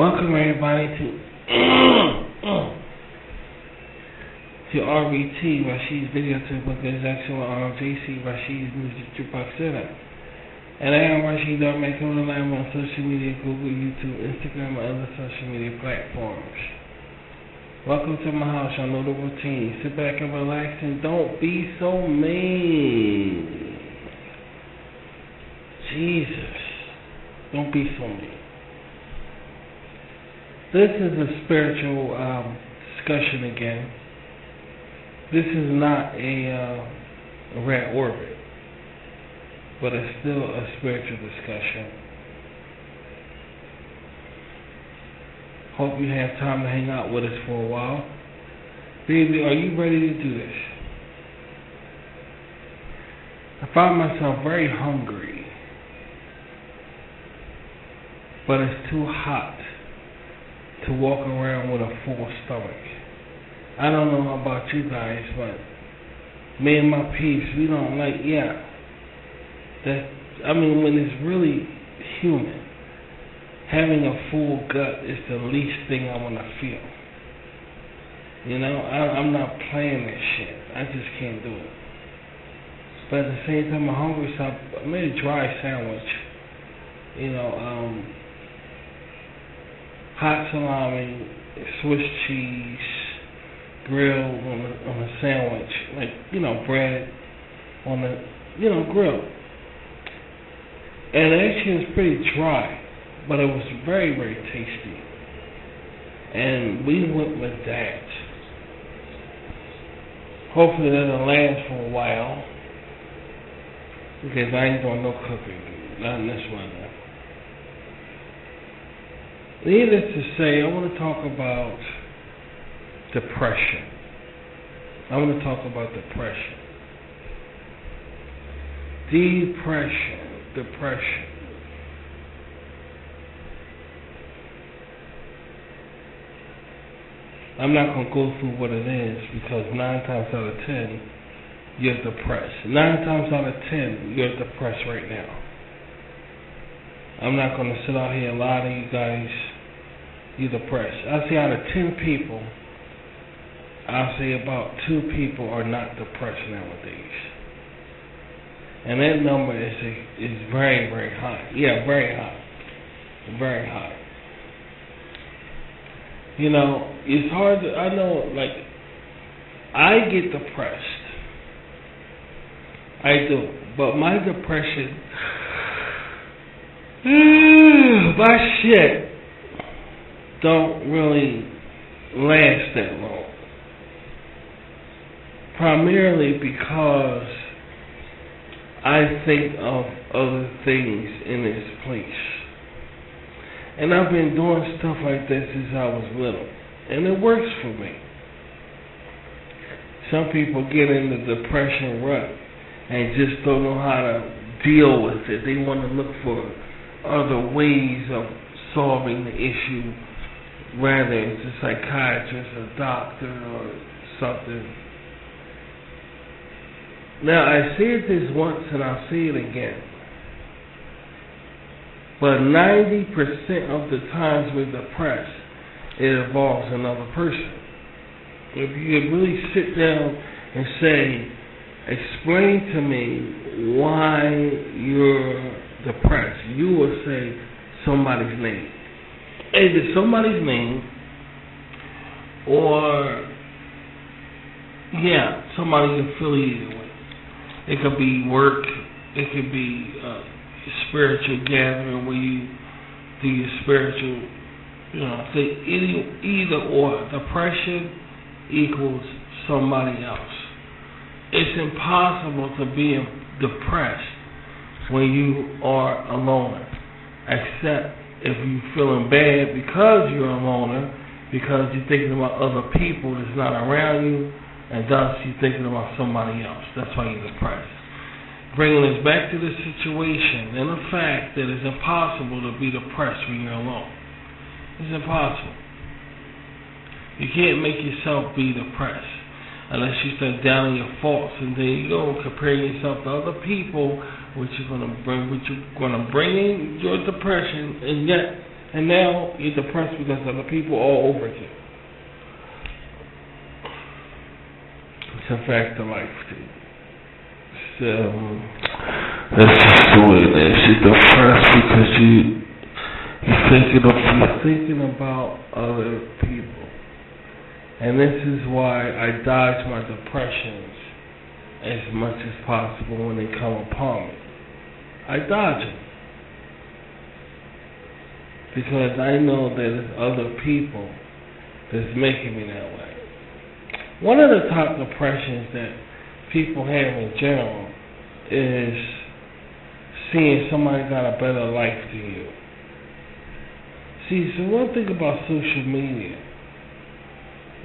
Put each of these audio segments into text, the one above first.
Welcome everybody to RBT, Rashid's Video Tip with this actual RJC, Rashid's Music Jukebox Setup. And I am Rashid Making on the line on social media, Google, YouTube, Instagram, and other social media platforms. Welcome to my house. I know the routine. Sit back and relax and don't be so mean. Jesus. Don't be so mean. This is a spiritual discussion again. This is not a red orbit, but it's still a spiritual discussion. Hope you have time to hang out with us for a while. Baby, are you ready to do this? I find myself very hungry, but it's too hot to walk around with a full stomach. I don't know about you guys, but me and my peeps, we don't like, when it's really human, having a full gut is the least thing I want to feel. You know, I'm not playing this shit. I just can't do it. But at the same time, I'm hungry, so I made a dry sandwich. Hot salami, Swiss cheese, grilled on a sandwich, bread on the, grill. And actually it was pretty dry, but it was very, very tasty. And we went with that. Hopefully that'll last for a while, because I ain't doing no cooking, not in this weather. Needless to say, I want to talk about depression. Depression. I'm not going to go through what it is, because 9 times out of 10, you're depressed. 9 times out of 10, you're depressed right now. I'm not going to sit out here and lie to you guys. You're depressed. I say out of 10 people, I'll say about 2 people are not depressed nowadays. And that number is very, very high. Yeah, very high. Very high. It's hard to, I know, I get depressed. I do. But my depression, my shit don't really last that long. Primarily because I think of other things in its place. And I've been doing stuff like that since I was little. And it works for me. Some people get in the depression rut and just don't know how to deal with it. They want to look for other ways of solving the issue, rather it's a psychiatrist, a doctor, or something. Now, I said this once and I'll say it again. But 90% of the times we're depressed, it involves another person. If you really sit down and say, explain to me why you're depressed, you will say somebody's name. Either somebody's name or, somebody you're affiliated with. It could be work, it could be spiritual gathering where you do your spiritual, either or. Depression equals somebody else. It's impossible to be depressed when you are a loner, except if you're feeling bad because you're a loner, because you're thinking about other people that's not around you, and thus you're thinking about somebody else. That's why you're depressed. Bringing us back to the situation and the fact that it's impossible to be depressed when you're alone. It's impossible. You can't make yourself be depressed unless you start downing your faults, and there you go, comparing yourself to other people, which you're going to bring in your depression, and yet And now you're depressed because of the people all over you. It's a fact of life, dude. So, that's just the way it is. You're depressed because you're thinking about other people. And this is why I dodge my depressions as much as possible when they come upon me. I dodge them. Because I know that it's other people that's making me that way. One of the top depressions that people have in general is seeing somebody got a better life than you. See, so one thing about social media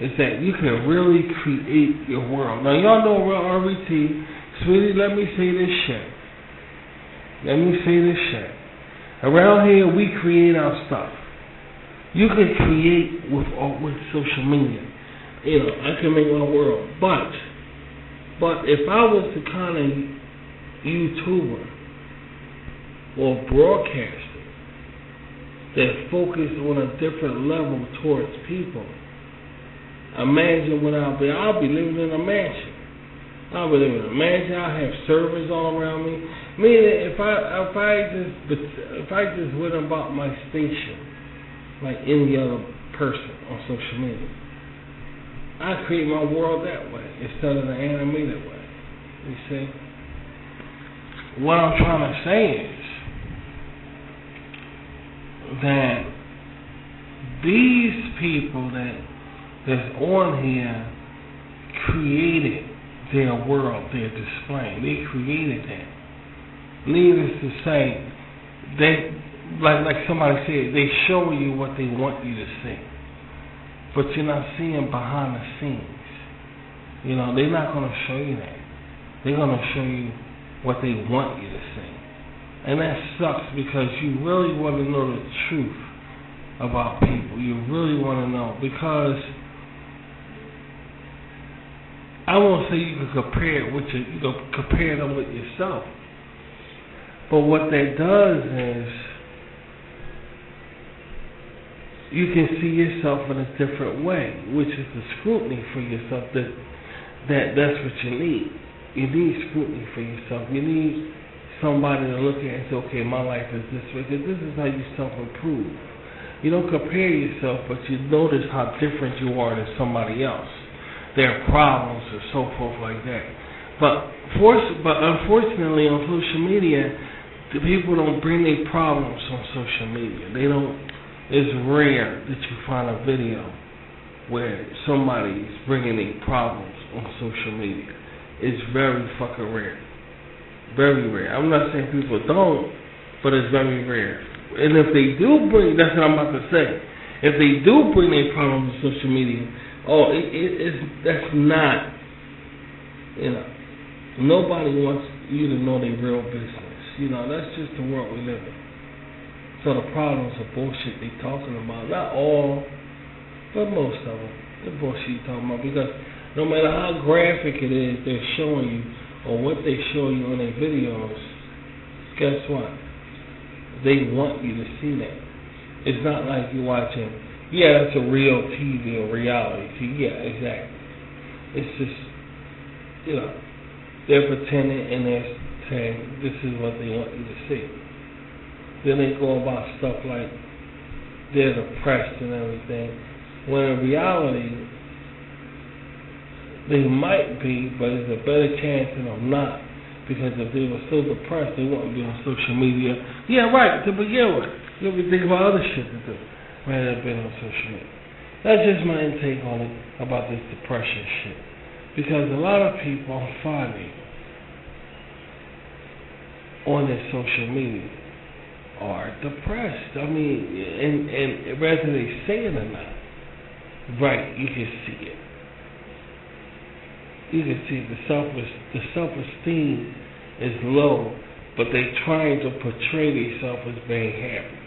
is that you can really create your world. Now, y'all know RBT, sweetie, let me say this shit. Around here, we create our stuff. You can create with social media. You know, I can make my world. But if I was the kind of YouTuber or broadcaster that focused on a different level towards people, imagine what I'll be living in a mansion. I'll have servers all around me. Meaning, if I just went about my station like any other person on social media, I create my world that way instead of the animated way. You see? What I'm trying to say is that these people that's on here created their world, their display. They created that. Needless to say, they, like somebody said, they show you what they want you to see. But you're not seeing behind the scenes. You know, they're not going to show you that. They're going to show you what they want you to see. And that sucks because you really want to know the truth about people. You really want to know, because I won't say you can compare them with yourself. But what that does is you can see yourself in a different way, which is the scrutiny for yourself. That's what you need. You need scrutiny for yourself. You need somebody to look at and say, okay, my life is this way, because this is how you self-improve. You don't compare yourself, but you notice how different you are than somebody else. Their problems and so forth like that. But unfortunately on social media, the people don't bring their problems on social media. They don't. It's rare that you find a video where somebody's bringing their problems on social media. It's very fucking rare. Very rare. I'm not saying people don't, but it's very rare. And if they do bring, that's what I'm about to say. If they do bring their problems on social media, that's not, you know, nobody wants you to know their real business. You know, that's just the world we live in. So the problems are bullshit they talking about. Not all, but most of them. The bullshit you talking about. Because no matter how graphic it is they're showing you, or what they show you on their videos, guess what? They want you to see that. It's not like you're watching, yeah, that's a real TV or reality TV. Yeah, exactly. It's just, you know, they're pretending and they're saying this is what they want you to see. Then they go about stuff like they're depressed and everything, when in reality they might be, but there's a better chance than I'm not. Because if they were so depressed, they wouldn't be on social media. Yeah, right, to begin with. You'll be thinking about other shit to do rather than being on social media. That's just my intake on it, about this depression shit. Because a lot of people I'm finding on their social media are depressed. I mean, and whether they say it or not, right, you can see it. You can see the self-esteem is low, but they're trying to portray themselves as being happy.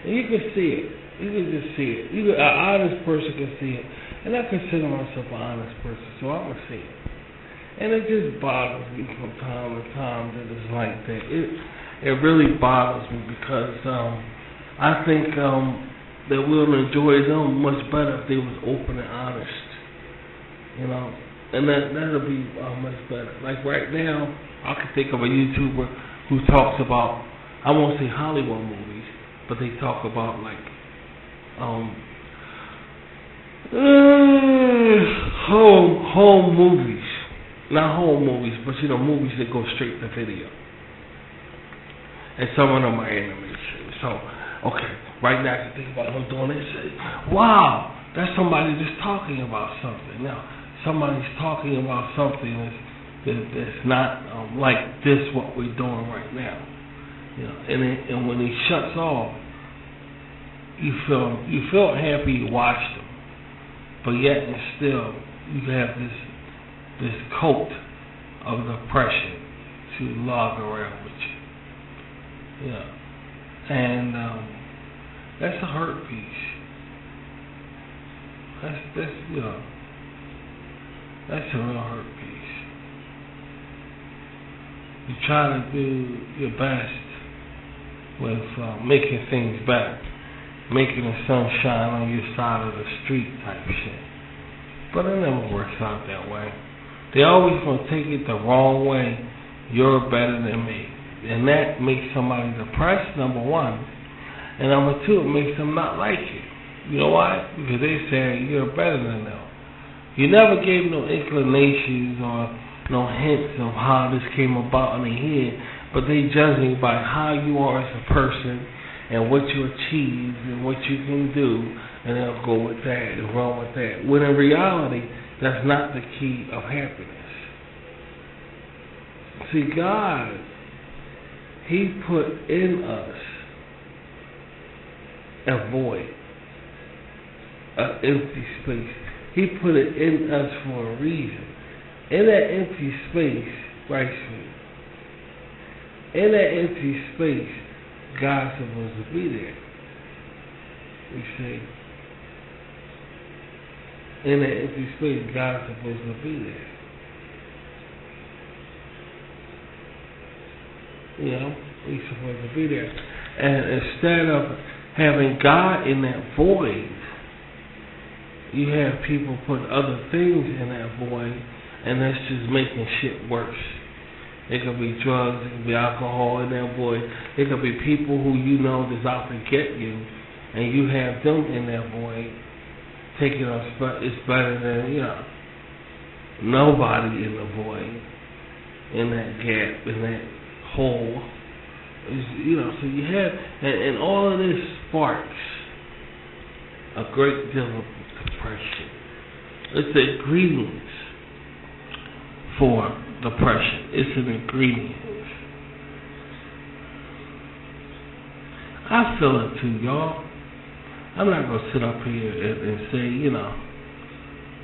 And you can see it. You can just see it. An honest person can see it. And I consider myself an honest person, so I'm going to see it. And it just bothers me from time to time that it's like that. It really bothers me because I think that we'll enjoy them much better if they was open and honest. You know, and that'll be much better. Like right now, I can think of a YouTuber who talks about, I won't say Hollywood movies, but they talk about like home movies. Not home movies, but you know, movies that go straight to video. And some of them are animation. So, okay, right now I can think about them doing this. Wow, that's somebody just talking about something. Now, somebody's talking about something that's not like this what we're doing right now. You know, and when he shuts off, you feel happy you watched him, but yet and still you have this coat of depression to log around with you. Yeah, and that's a hurt piece. That's you know, that's a real hurt piece. You try to do your best with making things better, making the sun shine on your side of the street type shit. But it never works out that way. They always gonna take it the wrong way. You're better than me, and that makes somebody depressed. Number one, and number two, it makes them not like you. You know why? Because they say you're better than them. You never gave no inclinations or no hints of how this came about in their head, but they judging by how you are as a person and what you achieve and what you can do, and they'll go with that and run with that. When in reality, that's not the key of happiness. See, God, He put in us a void, an empty space. He put it in us for a reason. In that empty space, right here, in that empty space, God's supposed to be there. You see? In that empty space, God's supposed to be there. You know? He's supposed to be there. And instead of having God in that void, you have people put other things in that void, and that's just making shit worse. It could be drugs, it could be alcohol in that void. It could be people who you know that's out to get you, and you have them in that void, taking us, but it's better than, you know, nobody in the void, in that gap, in that hole. It's, you know, so you have, and all of this sparks a great deal of depression. It's the ingredients for depression. It's an ingredient. I feel it too, y'all. I'm not going to sit up here and say, you know,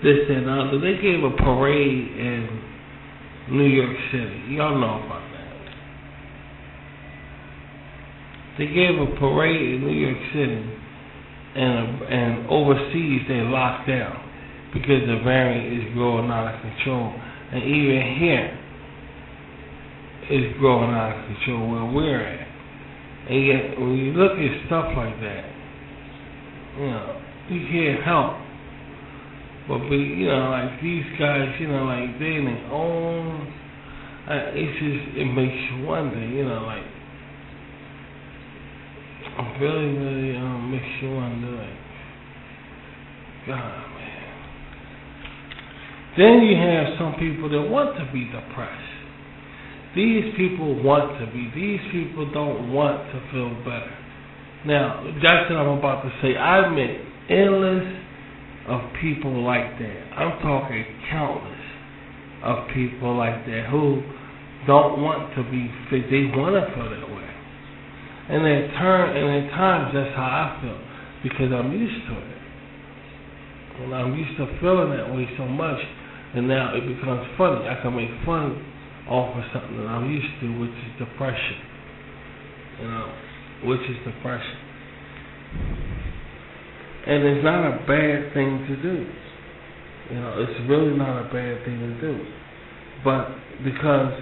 this and other. They gave a parade in New York City. Y'all know about that. They gave a parade in New York City, and overseas they locked down because the variant is growing out of control. And even here, it's growing out of control where we're at. And yet, when you look at stuff like that, you know, you can't help but be, you know, like these guys, you know, like they in their own, it's just, it makes you wonder, you know, like, it really makes you wonder, like, God, man. Then you have some people that want to be depressed. These people want to be. These people don't want to feel better. Now, that's what I'm about to say. I've met endless of people like that. I'm talking countless of people like that who don't want to be fit. They want to feel that way. And at times, that's how I feel, because I'm used to it. And I'm used to feeling that way so much, and now it becomes funny. I can make fun off of something that I'm used to, which is depression. You know, which is depression. And it's not a bad thing to do. You know, it's really not a bad thing to do. But because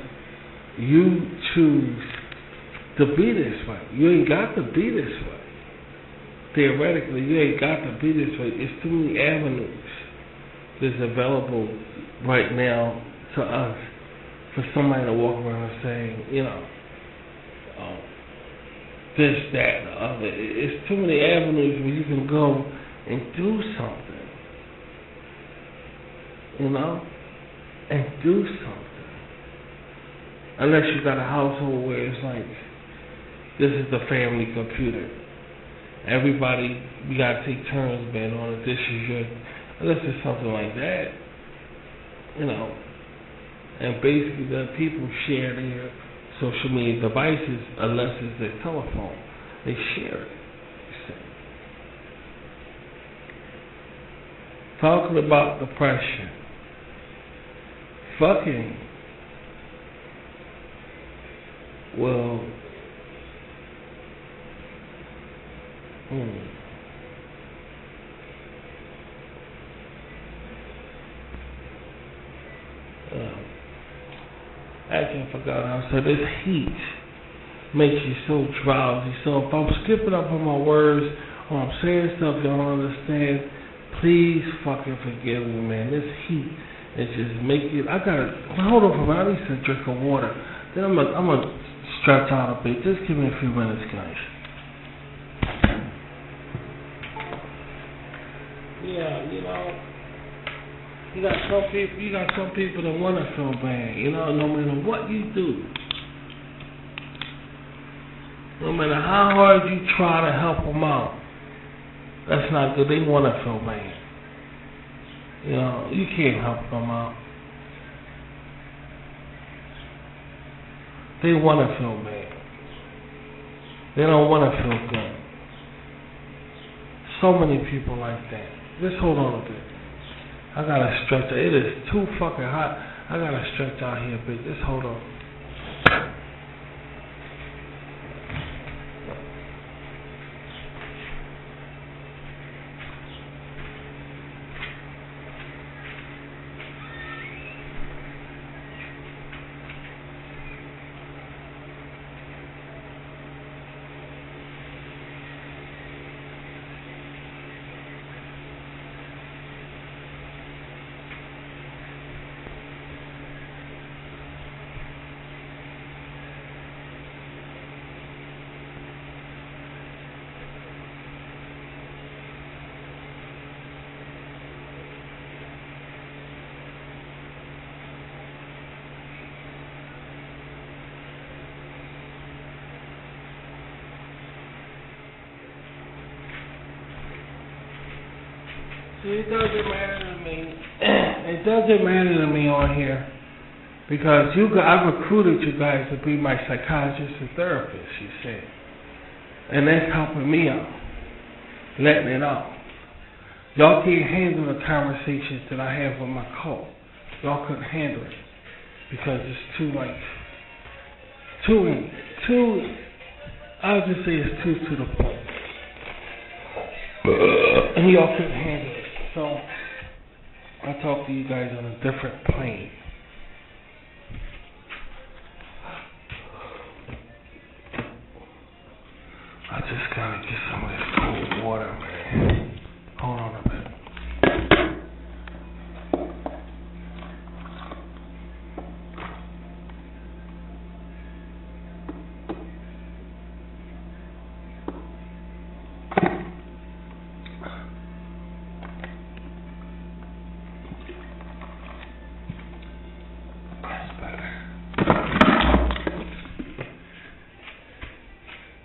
you choose to be this way, you ain't got to be this way. theoretically, you ain't got to be this way. It's too many avenues that's available right now to us for somebody to walk around and say, you know, this, that, and the other. It's too many avenues where you can go and do something, you know, and do something. Unless you got a household where it's like, this is the family computer. Everybody, we gotta take turns being on it. This is your, unless it's something like that, you know. And basically, the people share their social media devices, unless it's their telephone. They share it. Talking about depression. Fucking will actually, I forgot how I said this heat makes you so drowsy. So if I'm skipping up on my words or I'm saying stuff you don't understand, please fucking forgive me, man. This heat is just making. I gotta hold on for a minute. I need some drink of water. Then I'm gonna stretch out a bit. Just give me a few minutes, guys. Yeah, you know, you got some people that want to feel bad, you know, no matter what you do. No matter how hard you try to help them out, that's not good. They want to feel bad. You know, you can't help them out. They want to feel bad. They don't want to feel good. So many people like that. Just hold on a bit. I gotta stretch out. It is too fucking hot. I gotta stretch out here a bit. Just hold on. It doesn't matter to me. It doesn't matter to me on here because I recruited you guys to be my psychiatrist and therapist. You said, and that's helping me out, letting it out. Y'all can't handle the conversations that I have with my cult. Y'all couldn't handle it because it's too I'll just say it's too to the point, and y'all couldn't handle it. So, I talk to you guys on a different plane. I just gotta get some of this cold water, man. Hold on a bit.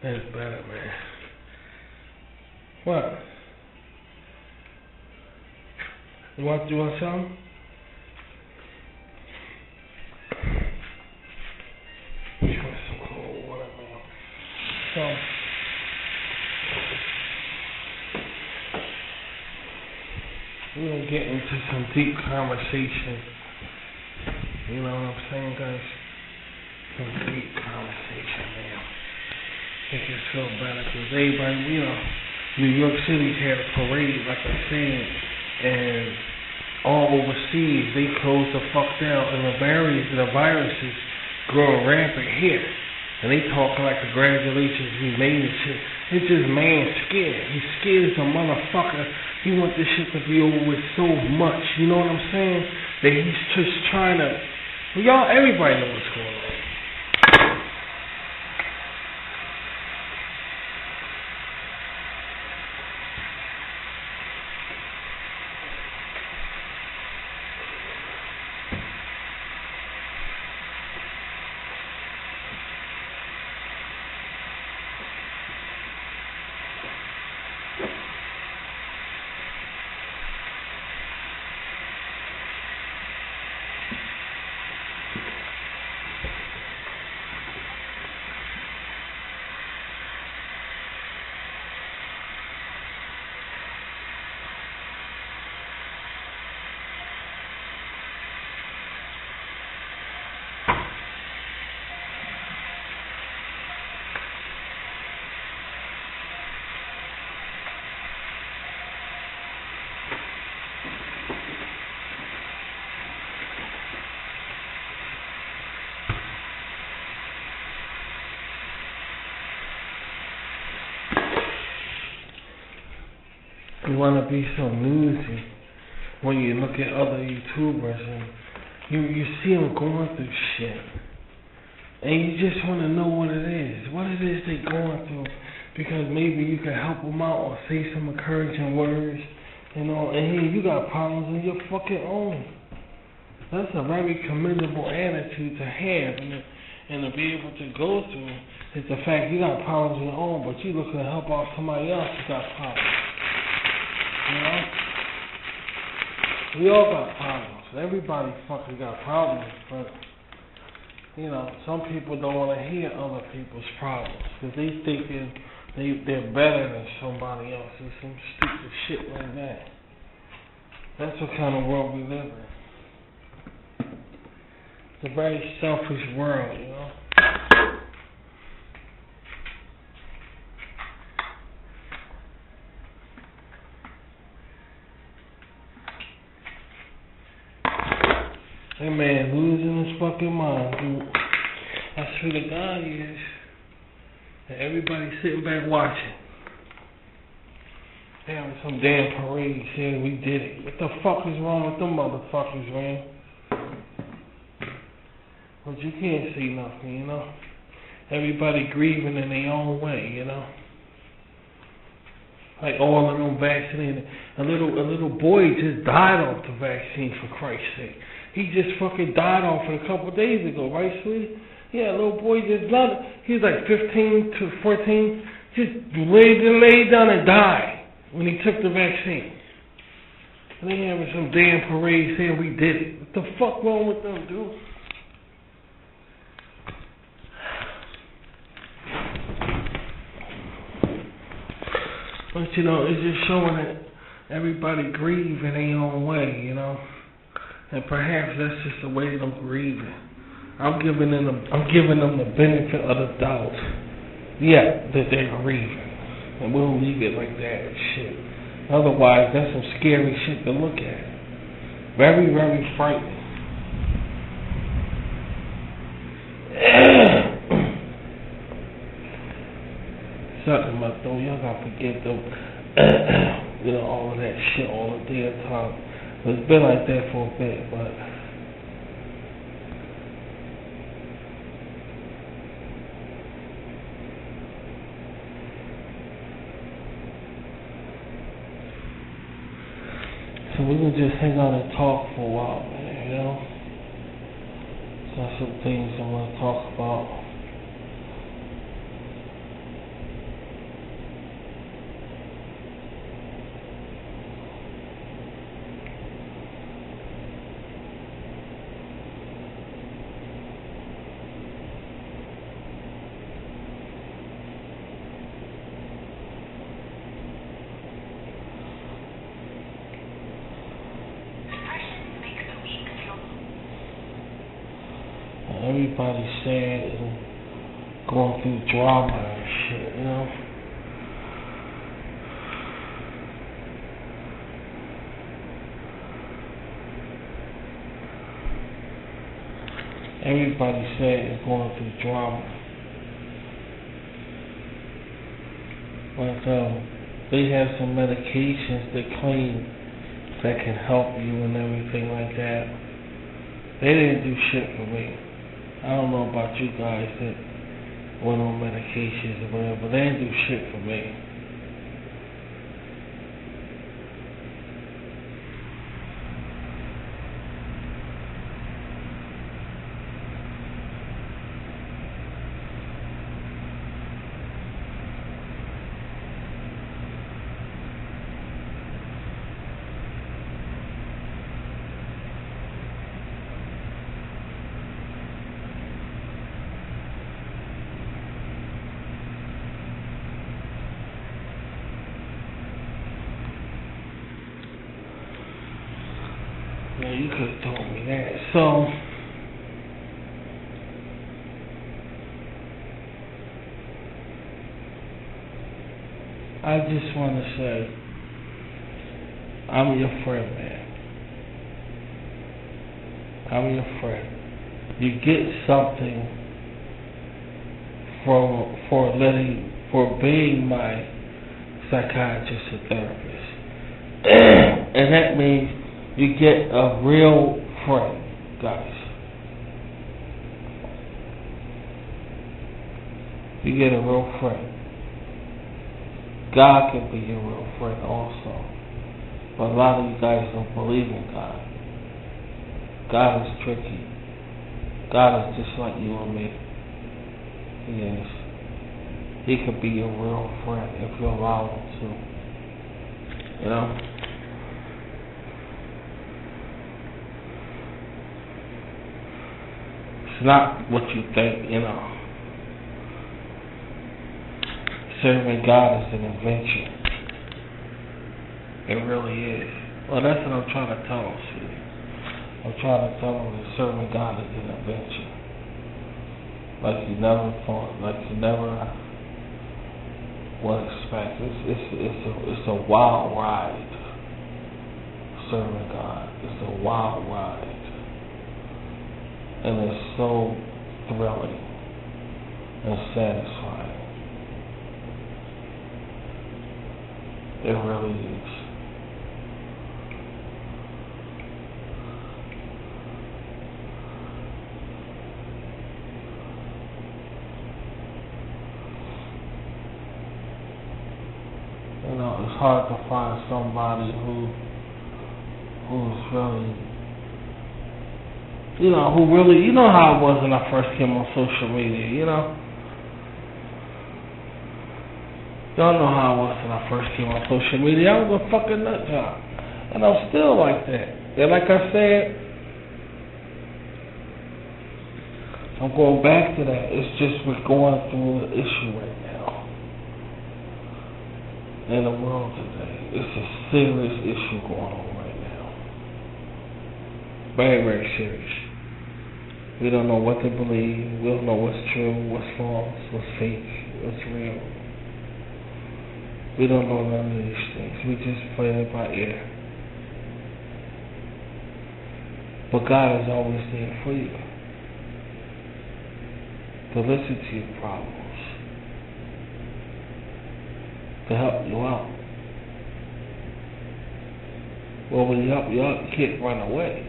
That's better, man. What? You want some? You want some cold water, man? So, we're gonna get into some deep conversation. You know what I'm saying, guys? Some deep conversation, man. Make it feel better because everybody, you know, New York City had a parade, like I said, and all overseas they closed the fuck down, and the viruses growing rampant here. And they talking like congratulations, we made it shit. It's just man scared. He's scared as a motherfucker. He want this shit to be over with so much. You know what I'm saying? That he's just trying to. Well, y'all, everybody know what's going on. You want to be so newsy when you look at other YouTubers and you see them going through shit, and you just want to know what it is they're going through, because maybe you can help them out or say some encouraging words, and here you got problems of your fucking own. That's a very commendable attitude to have, and to be able to go through is the fact you got problems of your own, but you looking to help out somebody else who got problems. You know? We all got problems. Everybody fucking got problems, but, some people don't want to hear other people's problems, because they think they're better than somebody else, or some stupid shit like that. That's what kind of world we live in. It's a very selfish world, you know? That man losing his fucking mind, dude. I swear to God he is. And everybody's sitting back watching. They having some damn parade saying we did it. What the fuck is wrong with them motherfuckers, man? But you can't see nothing, you know? Everybody grieving in their own way, you know? Like all of them vaccinated. A little boy just died off the vaccine, for Christ's sake. He just fucking died off it a couple of days ago, right, sweetie? Yeah, a little boy just died. He was like 15 to 14. Just laid down and died when he took the vaccine. And they having some damn parade saying we did it. What the fuck wrong with them, dude? But, it's just showing that everybody grieve in their own way, you know? And perhaps that's just the way them grieving. I'm giving them the benefit of the doubt. Yeah, that they're grieving. And we'll leave it like that and shit. Otherwise, that's some scary shit to look at. Very, very frightening. Something about though, y'all gotta forget though, all of that shit all the damn time. It's been like that for a bit, but so we can just hang out and talk for a while, man, you know? Got some things I want to talk about. Everybody's sad and going through drama and shit, you know? Everybody's sad and going through drama. But they have some medications that claim that can help you and everything like that. They didn't do shit for me. I don't know about you guys that went on medications or whatever, but they didn't do shit for me. Yeah, you could have told me that. So, I just want to say, I'm your friend, man. I'm your friend. You get something for being my psychiatrist or therapist. And that means you get a real friend, guys. You get a real friend. God can be your real friend also. But a lot of you guys don't believe in God. God is tricky. God is just like you and me. He is. He could be your real friend if you allow him to. You know? It's not what you think, you know. Serving God is an adventure. It really is. Well, that's what I'm trying to tell them, sweetie. I'm trying to tell them that serving God is an adventure. Like you never thought, like you never would expect. It's a wild ride. Serving God. It's a wild ride. And it's so thrilling and satisfying. It really is. You know, it's hard to find somebody who's really, you know how it was when I first came on social media, you know? Y'all know how I was when I first came on social media. I was a fucking nut job. And I'm still like that. And like I said, I'm going back to that. It's just we're going through an issue right now in the world today. It's a serious issue going on right now. Very, very serious. We don't know what to believe. We don't know what's true, what's false, what's fake, what's real. We don't know none of these things. We just play it by ear. But God is always there for you. To listen to your problems. To help you out. Well, when he help you out, you can't run away.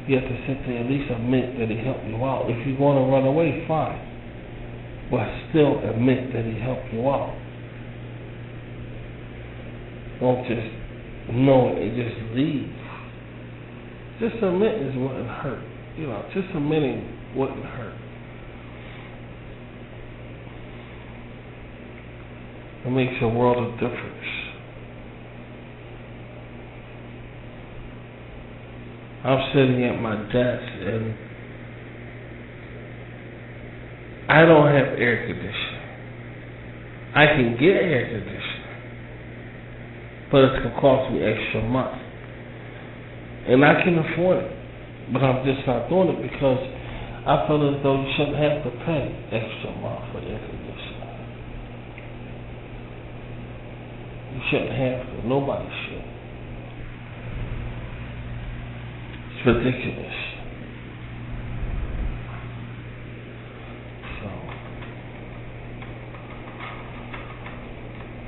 You have to sit there and at least admit that he helped you out. If you want to run away, fine. But still admit that he helped you out. Don't just know it and just leave. Just admitting it wouldn't hurt. You know, just admitting wouldn't hurt. It makes a world of difference. I'm sitting at my desk and I don't have air conditioning. I can get air conditioning, but it's going to cost me extra money. And I can afford it, but I'm just not doing it because I feel as though you shouldn't have to pay extra money for air conditioning. You shouldn't have to. Nobody should. It's ridiculous. So,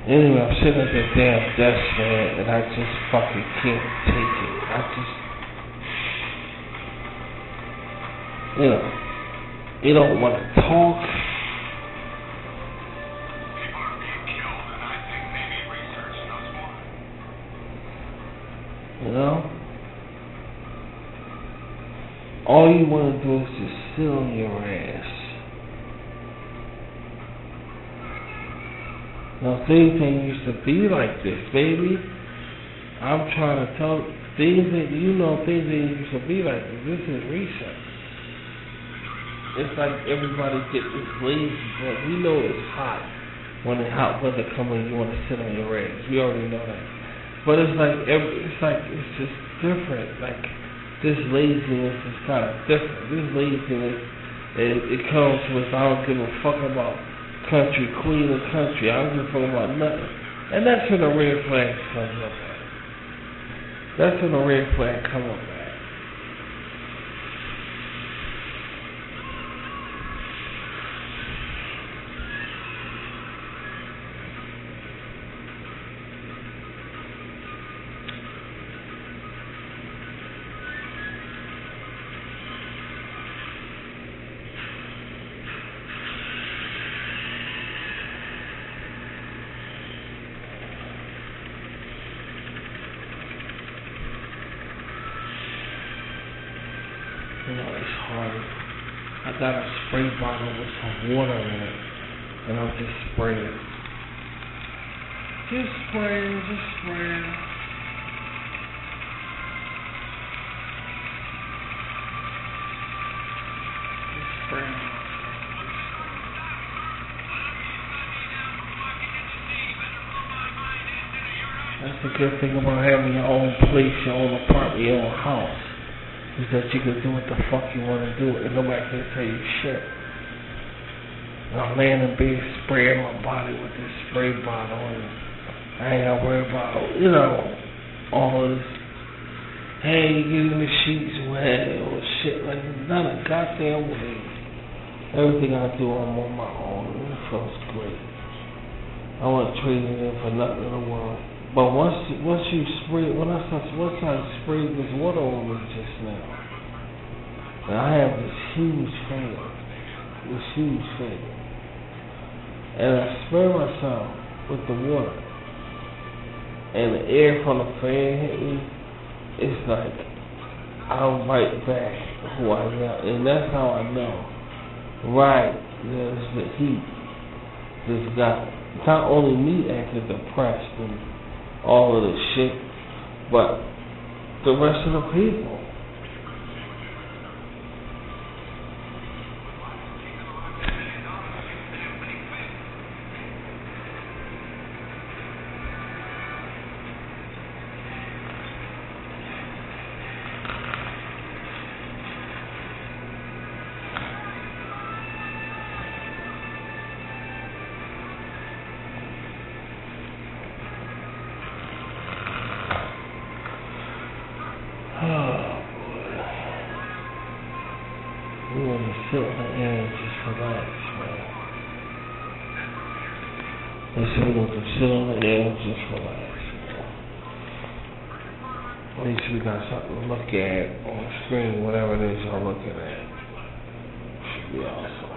Anyway, I'm sitting at the damn desk, man, and I just fucking can't take it. You don't want to talk. You know? All you want to do is just sit on your ass. Now, things ain't used to be like this, baby. I'm trying to tell things that things ain't used to be like this. This is recent. It's like everybody get this lazy, but we know it's hot. When the hot weather comes in, you want to sit on your ass. We already know that. But it's just different. Like, this laziness is kind of different. This laziness, it comes with, I don't give a fuck about country, queen of country. I don't give a fuck about nothing. And that's when the red flag comes up at. That's when the red flag comes up at. It's hard. I got a spray bottle with some water in it, and I'm just spraying. Just spraying. Just spraying. That's the good thing about having your own place, your own apartment, your own house. Is that you can do what the fuck you want to do and nobody can tell you shit. And I'm laying in bed spraying my body with this spray bottle and I ain't gotta worry about, all of this. Hey, you getting the sheets wet or shit, like not a goddamn way. Everything I do, I'm on my own and it feels great. I wouldn't trade it in for nothing in the world. But once you spray, once I sprayed this water over it just now, and I have this huge fan, and I spray myself with the water, and the air from the fan hit me, it's like, I'm right back who I am, and that's how I know, right, there's the heat, this got, not only me acting depressed and all of this shit, but the rest of the people. We want to sit in the air and just relax, man. They say we want to sit on the air and just relax, man. At least we got something to look at on the screen, whatever it is y'all looking at. Should be awesome.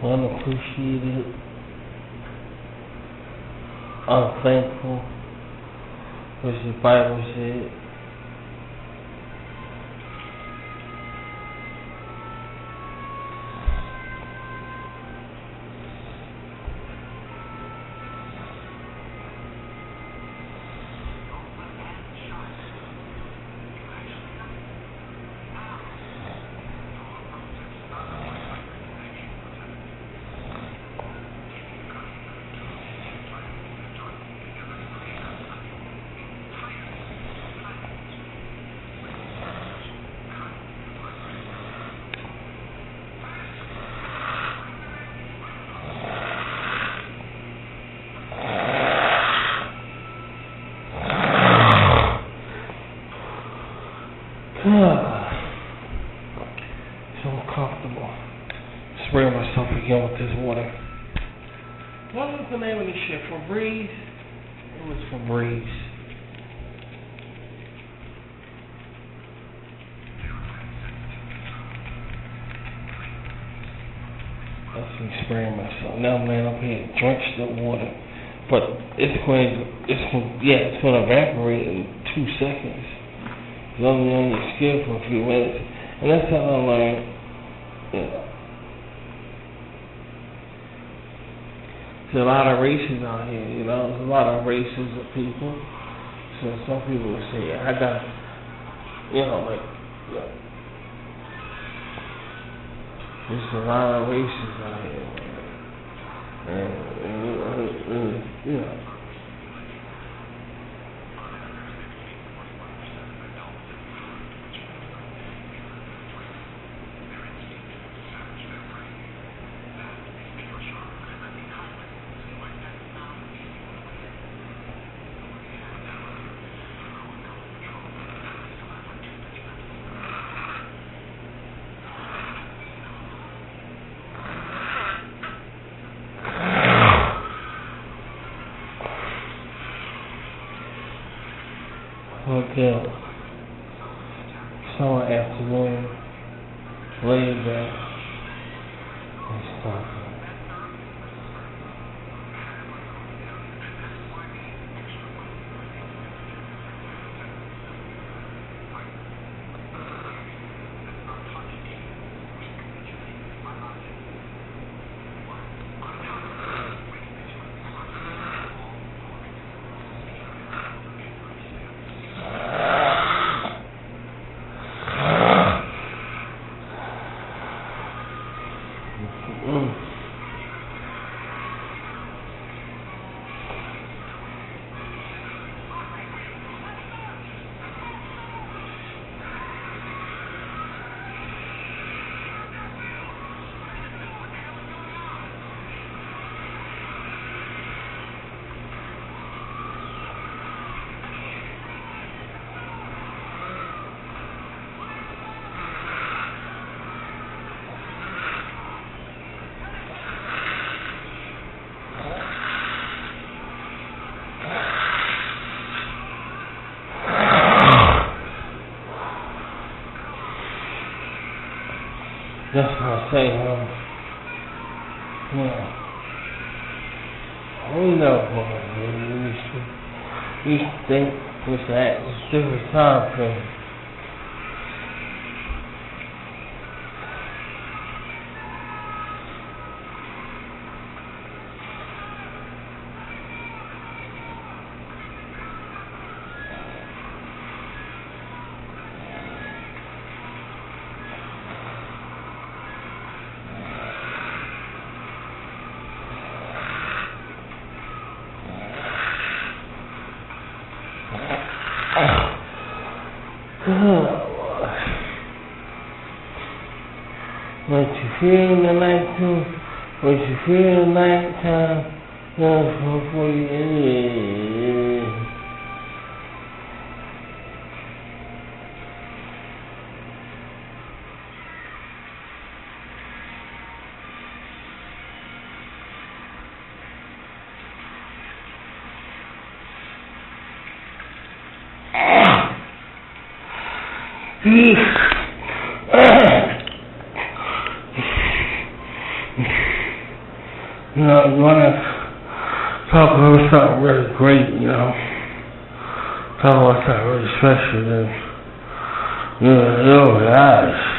Unappreciated unthankful, which the Bible said. So uncomfortable. Spraying myself again with this water. What was the name of this shit? Febreze? It was Febreze. That's me spraying myself. Now I'm laying up here drenched in water. But it's gonna evaporate in 2 seconds. It's only on your skin for a few minutes. And that's how I learned, There's a lot of races out here, There's a lot of races of people. So some people will say, I got, there's a lot of races out here. And okay, summer afternoon, laid back, and stuff. That's what I say, we know, we used to think with that, it's different time frame. What you feel in the nighttime, what you feel in the nighttime, before you end it. You wanna talk about something really great, you know. Talk about something really special, then it overrides.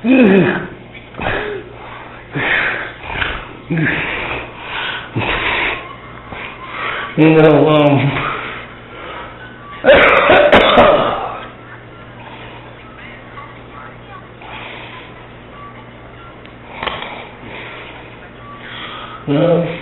You know,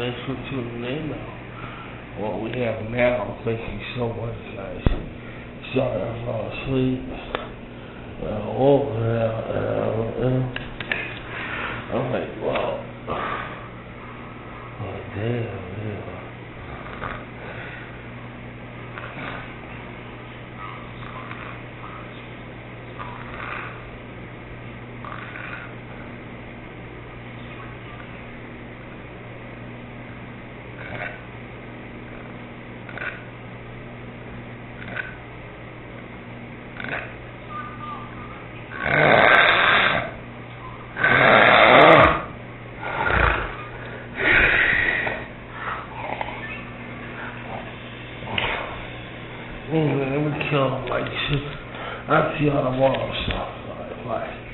Thanks for tuning in. What we have now, thank you so much, guys. Sorry I fell asleep. I'm like, wow. Oh, damn. Anyway, we kill him like shit. I see all the wrong stuff. Like